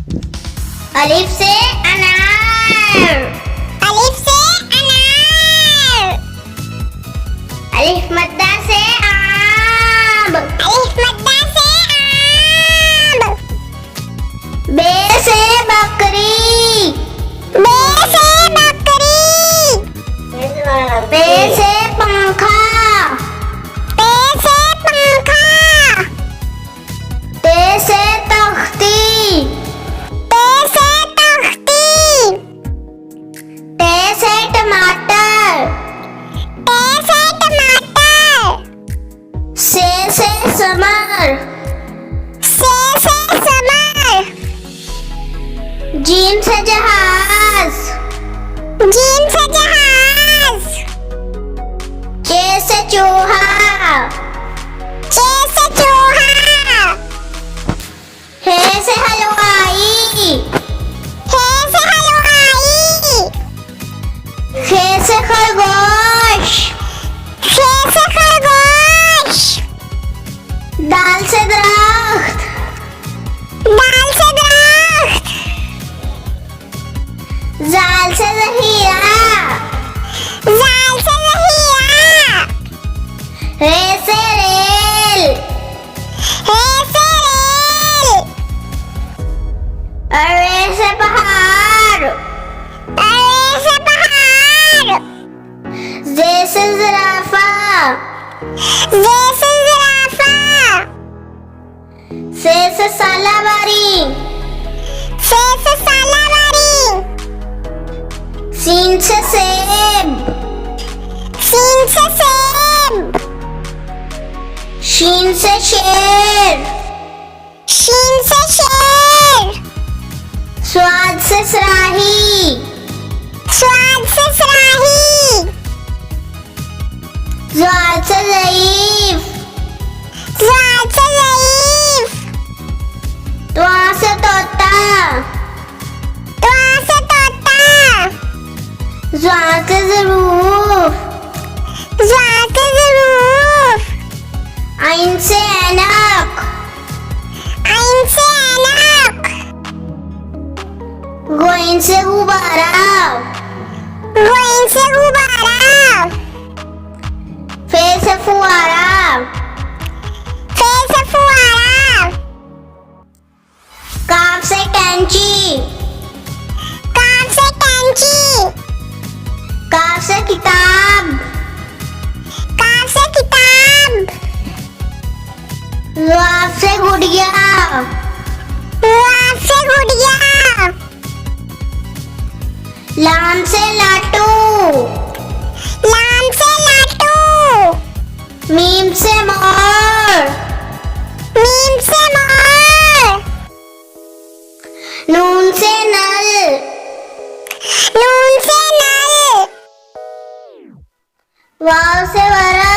अलिफ से अनार। अलिफ से अनार। अलिफ मद्दा से आम। अलिफ मद्दा से आम। बे से बकरी। बे से बकरी। पे से पंखा। पे से पंखा। ते से तख्ती। ते से तख्ती। ते से टमाटर। ते से टमाटर। से समर। से समर। जीम से जहाज। जीम से जहाज। चे से चूहा। चे से चूहा। हे से हलवाई। हे से हलवाई। खे से खरगोश। खे से खरगोश। दाल से दरख्त। दाल से दरख्त। जाल से जहीरा। जाल से जहीरा। रे से रेल। हे से रेल। रे से पहाड़। अरे से पहाड़। जे से जिराफा। जे से जिराफा। से सालाबारी। से सालाबारी। सीन से सेब। सीन से सेब। शीन से शेर। शीन से शेर। स्वाद से सराही। स्वाद से सराही। ज़ाल से ज़ईफ। ज़ाल से ज़ईफ। त्वा से तोता। त्वा से तोता। ज़्वा से ज़रूफ। ज़्वा से ज़रूफ। आइन से ऐनक। आइन से ऐनक। गोइन से गुब्बारा। गोइन से गुब्बारा। फे से फुआरा। फे से फुआरा। काफ से कैंची। काफ से कैंची। काफ से किताब। काफ से किताब। ज़ाफ से गुड़िया। वाफ से गुड़िया। लाम से लाटू। लाम से लाटू। मीम से मोर। मीम से मोर। नून से नल। नून से नल। वाव से वरक।